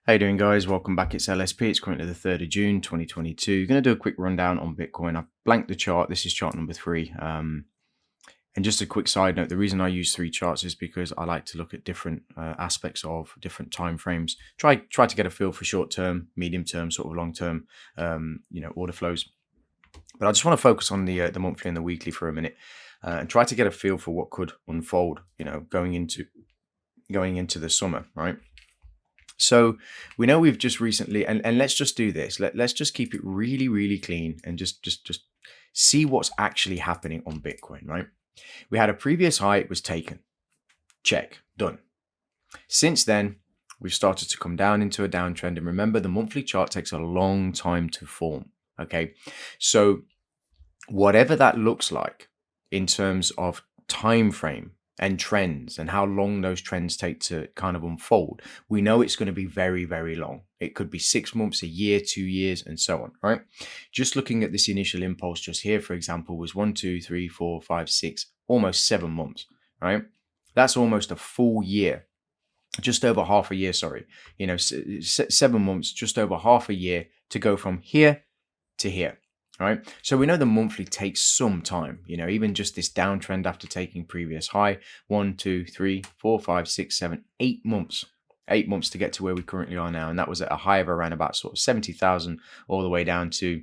How you doing, guys? Welcome back. It's LSP. It's currently the 3rd of June, 2022. Going to do a quick rundown on Bitcoin. I've blanked the chart. This is chart number 3. And just a quick side note, the reason I use 3 charts is because I like to look at different aspects of different time frames. Try to get a feel for short term, medium term, sort of long term, order flows. But I just want to focus on the monthly and the weekly for a minute, and try to get a feel for what could unfold, going into the summer, right? So we know we've just recently, and let's just do this. Let's just keep it really, really clean and just see what's actually happening on Bitcoin, right? We had a previous high, it was taken. Check, done. Since then, we've started to come down into a downtrend. And remember, the monthly chart takes a long time to form, okay? So whatever that looks like in terms of time frame and trends and how long those trends take to kind of unfold, we know it's going to be very, very long. It could be 6 months, a year, 2 years, and so on, right? Just looking at this initial impulse just here, for example, was 1, 2, 3, 4, 5, 6, almost 7 months, right? That's almost a full year, just over half a year, sorry. 7 months, just over half a year to go from here to here. Right. So we know the monthly takes some time, even just this downtrend after taking previous high, 1, 2, 3, 4, 5, 6, 7, 8 months, 8 months to get to where we currently are now. And that was at a high of around about sort of 70,000 all the way down to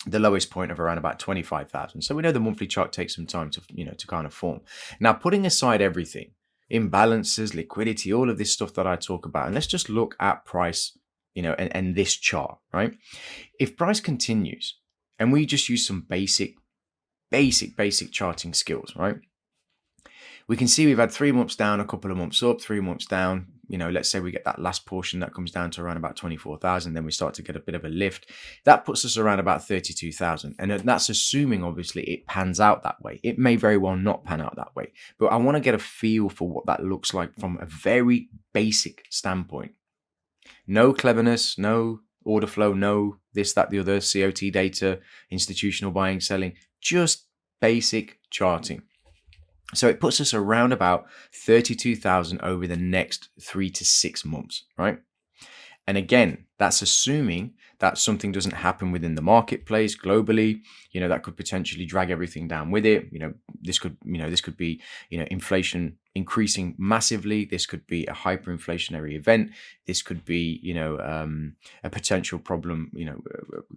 the lowest point of around about 25,000. So we know the monthly chart takes some time to, to kind of form. Now, putting aside everything, imbalances, liquidity, all of this stuff that I talk about, and let's just look at price, and this chart, right? If price continues, and we just use some basic charting skills, right? We can see we've had 3 months down, a couple of months up, 3 months down. Let's say we get that last portion that comes down to around about 24,000. Then we start to get a bit of a lift. That puts us around about 32,000. And that's assuming, obviously, it pans out that way. It may very well not pan out that way. But I want to get a feel for what that looks like from a very basic standpoint. No cleverness, no order flow, no this, that, the other, COT data, institutional buying, selling, just basic charting. So it puts us around about 32,000 over the next 3 to 6 months, right? And again, that's assuming that something doesn't happen within the marketplace globally, that could potentially drag everything down with it. This could be, inflation increasing massively. This could be a hyperinflationary event. This could be, a potential problem,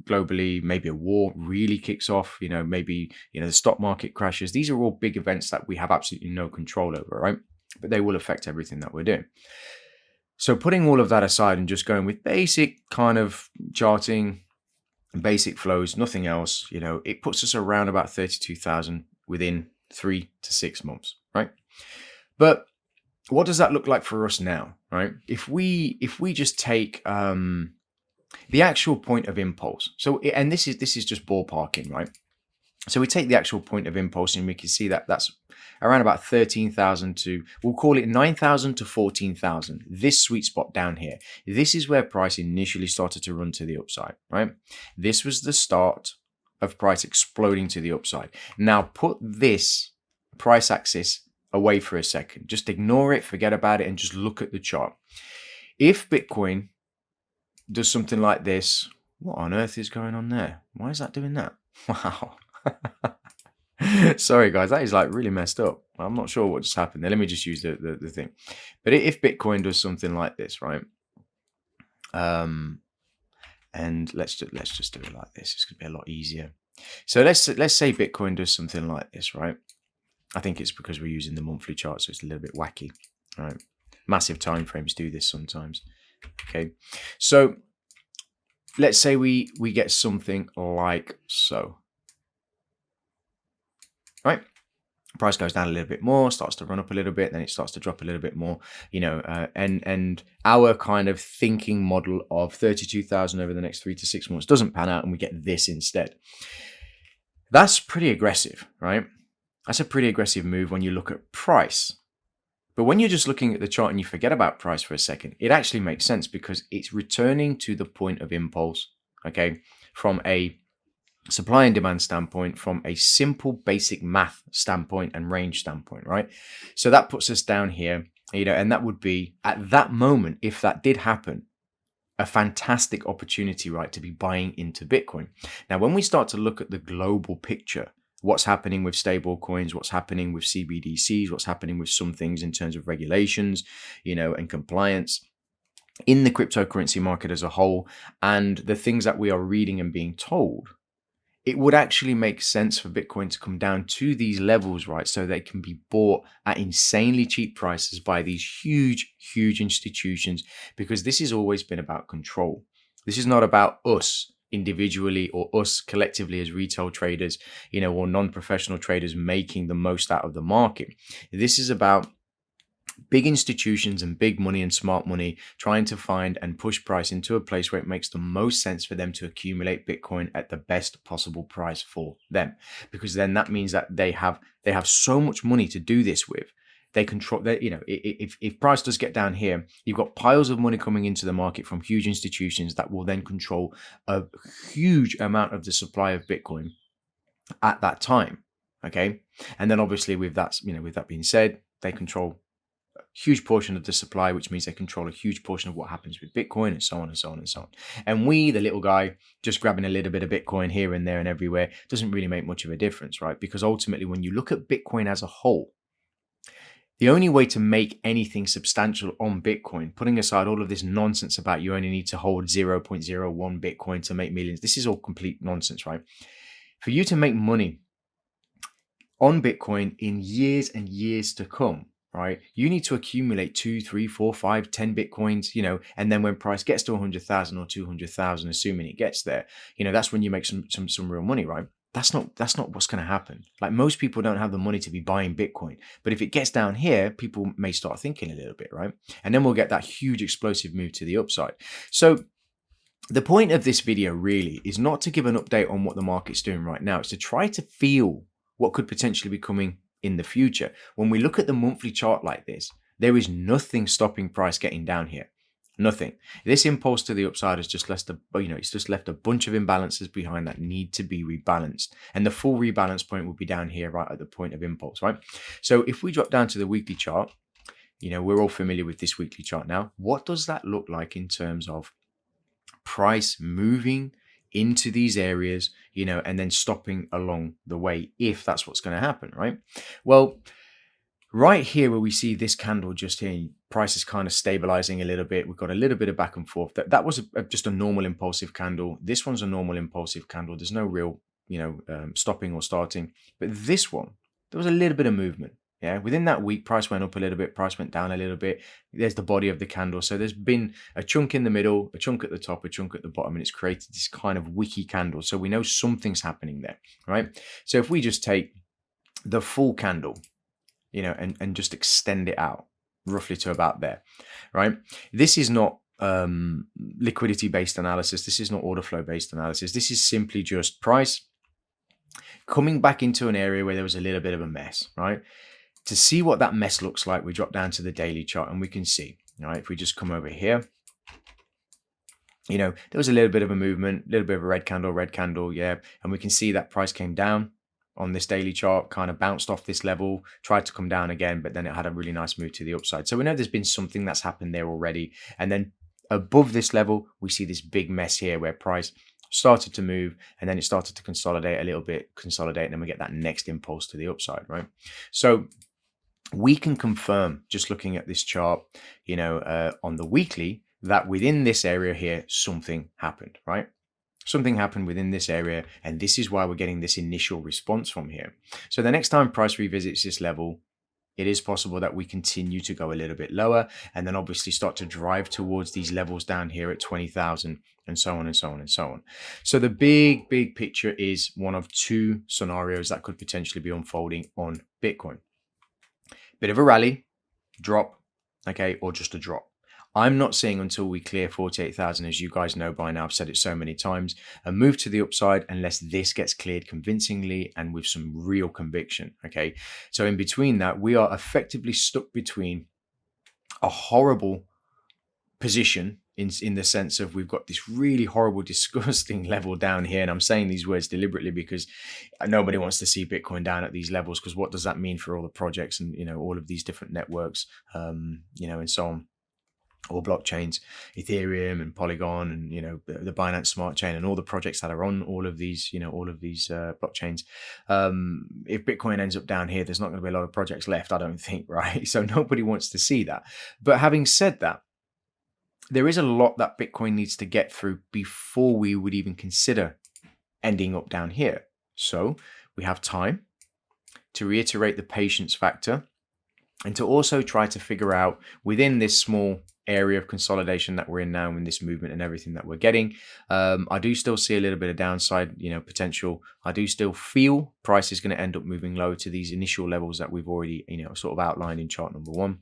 globally. Maybe a war really kicks off, maybe, the stock market crashes. These are all big events that we have absolutely no control over, right? But they will affect everything that we're doing. So putting all of that aside and just going with basic kind of charting, basic flows, nothing else, it puts us around about 32,000 within 3 to 6 months, right? But what does that look like for us now, right? If we just take the actual point of impulse. So, and this is just ballparking, right? So we take the actual point of impulse and we can see that that's around about 13,000 to, we'll call it 9,000 to 14,000. This sweet spot down here. This is where price initially started to run to the upside, right? This was the start of price exploding to the upside. Now put this price axis away for a second. Just ignore it, forget about it, and just look at the chart. If Bitcoin does something like this, what on earth is going on there? Why is that doing that? Wow. Sorry, guys, that is like really messed up. I'm not sure what just happened there. Let me just use the thing. But if Bitcoin does something like this, right? And let's just do it like this. It's gonna be a lot easier. So let's say Bitcoin does something like this, right? I think it's because we're using the monthly chart, so it's a little bit wacky, right? Massive time frames do this sometimes. Okay, so let's say we get something like so. Right, price goes down a little bit more, starts to run up a little bit, then it starts to drop a little bit more, and our kind of thinking model of 32,000 over the next 3 to 6 months doesn't pan out, and we get this instead. That's pretty aggressive, right? That's a pretty aggressive move when you look at price. But when you're just looking at the chart and you forget about price for a second, it actually makes sense because it's returning to the point of impulse, okay, from a supply and demand standpoint, from a simple basic math standpoint and range standpoint, right? So that puts us down here, and that would be at that moment, if that did happen, a fantastic opportunity, right, to be buying into Bitcoin. Now, when we start to look at the global picture, what's happening with stable coins, what's happening with CBDCs, what's happening with some things in terms of regulations, and compliance in the cryptocurrency market as a whole, and the things that we are reading and being told, it would actually make sense for Bitcoin to come down to these levels, right? So they can be bought at insanely cheap prices by these huge, huge institutions, because this has always been about control. This is not about us individually or us collectively as retail traders, or non-professional traders making the most out of the market. This is about big institutions and big money and smart money trying to find and push price into a place where it makes the most sense for them to accumulate Bitcoin at the best possible price for them, because then that means that they have so much money to do this with. They control that, if price does get down here, you've got piles of money coming into the market from huge institutions that will then control a huge amount of the supply of Bitcoin at that time. Okay. And then obviously with that being said, they control huge portion of the supply, which means they control a huge portion of what happens with Bitcoin, and so on and so on and so on. And we, the little guy, just grabbing a little bit of Bitcoin here and there and everywhere, doesn't really make much of a difference, right? Because ultimately, when you look at Bitcoin as a whole, the only way to make anything substantial on Bitcoin, putting aside all of this nonsense about you only need to hold 0.01 Bitcoin to make millions, this is all complete nonsense, right? For you to make money on Bitcoin in years and years to come, right, you need to accumulate 2, 3, 4, 5, 10 Bitcoins, and then when price gets to 100,000 or 200,000, assuming it gets there, that's when you make some real money, right? That's not what's going to happen. Like, most people don't have the money to be buying Bitcoin, but if it gets down here, people may start thinking a little bit, right? And then we'll get that huge explosive move to the upside. So the point of this video really is not to give an update on what the market's doing right now. It's to try to feel what could potentially be coming in the future. When we look at the monthly chart like this, there is nothing stopping price getting down here. Nothing. This impulse to the upside has just left it's just left a bunch of imbalances behind that need to be rebalanced. And the full rebalance point will be down here right at the point of impulse, right? So if we drop down to the weekly chart, we're all familiar with this weekly chart now. What does that look like in terms of price moving into these areas, and then stopping along the way, if that's what's going to happen, right? Well, right here where we see this candle just here, price is kind of stabilizing a little bit. We've got a little bit of back and forth. That was just a normal impulsive candle. This one's a normal impulsive candle. There's no real, stopping or starting. But this one, there was a little bit of movement. Yeah, within that week, price went up a little bit, price went down a little bit. There's the body of the candle. So there's been a chunk in the middle, a chunk at the top, a chunk at the bottom, and it's created this kind of wiki candle. So we know something's happening there, right? So if we just take the full candle, and just extend it out roughly to about there, right? This is not liquidity-based analysis. This is not order flow-based analysis. This is simply just price coming back into an area where there was a little bit of a mess, right? To see what that mess looks like, we drop down to the daily chart and we can see, all right, if we just come over here, there was a little bit of a movement, a little bit of a red candle, yeah. And we can see that price came down on this daily chart, kind of bounced off this level, tried to come down again, but then it had a really nice move to the upside. So we know there's been something that's happened there already. And then above this level, we see this big mess here where price started to move and then it started to consolidate a little bit, and then we get that next impulse to the upside, right? So we can confirm, just looking at this chart, on the weekly, that within this area here, something happened, right? Something happened within this area, and this is why we're getting this initial response from here. So the next time price revisits this level, it is possible that we continue to go a little bit lower and then obviously start to drive towards these levels down here at 20,000 and so on and so on and so on. So the big picture is one of two scenarios that could potentially be unfolding on Bitcoin. Bit of a rally, drop, okay, or just a drop. I'm not seeing until we clear 48,000, as you guys know by now, I've said it so many times, a move to the upside unless this gets cleared convincingly and with some real conviction, okay? So in between that, we are effectively stuck between a horrible position in the sense of we've got this really horrible, disgusting level down here. And I'm saying these words deliberately because nobody wants to see Bitcoin down at these levels, because what does that mean for all the projects and, all of these different networks, and so on. or blockchains, Ethereum and Polygon, and the Binance Smart Chain, and all the projects that are on all of these blockchains. If Bitcoin ends up down here, there's not going to be a lot of projects left, I don't think, right? So nobody wants to see that. But having said that, there is a lot that Bitcoin needs to get through before we would even consider ending up down here. So we have time to reiterate the patience factor, and to also try to figure out within this small area of consolidation that we're in now, in this movement and everything that we're getting, I do still see a little bit of downside potential. I do still feel price is going to end up moving low to these initial levels that we've already sort of outlined in chart number 1,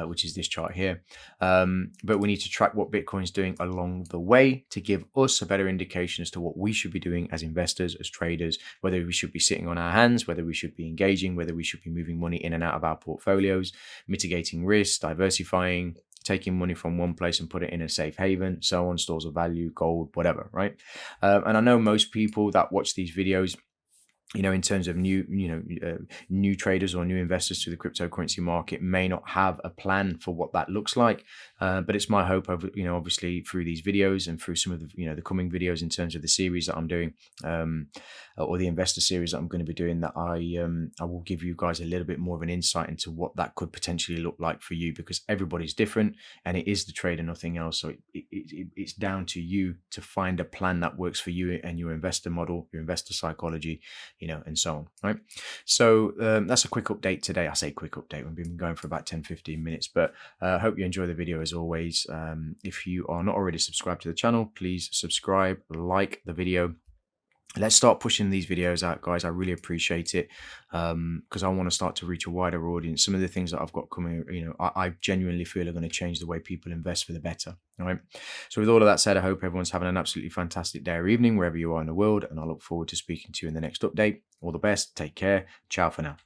which is this chart here. But we need to track what Bitcoin's doing along the way to give us a better indication as to what we should be doing as investors, as traders, whether we should be sitting on our hands, whether we should be engaging, whether we should be moving money in and out of our portfolios, mitigating risk, diversifying, taking money from one place and put it in a safe haven, so on, stores of value, gold, whatever, right? And I know most people that watch these videos, in terms of new traders or new investors to the cryptocurrency market, may not have a plan for what that looks like. But it's my hope, obviously through these videos and through some of the, the coming videos in terms of the series that I'm doing, or the investor series that I'm going to be doing, that I will give you guys a little bit more of an insight into what that could potentially look like for you, because everybody's different and it is the trade and nothing else. So it's down to you to find a plan that works for you and your investor model, your investor psychology, and so on, right? So that's a quick update today. I say quick update, we've been going for about 10-15 minutes, but I hope you enjoy the video as always. If you are not already subscribed to the channel, please subscribe, like the video. Let's start pushing these videos out, guys. I really appreciate it, because I want to start to reach a wider audience. Some of the things that I've got coming, I genuinely feel are going to change the way people invest for the better. All right. So with all of that said, I hope everyone's having an absolutely fantastic day or evening wherever you are in the world, and I look forward to speaking to you in the next update. All the best. Take care. Ciao for now.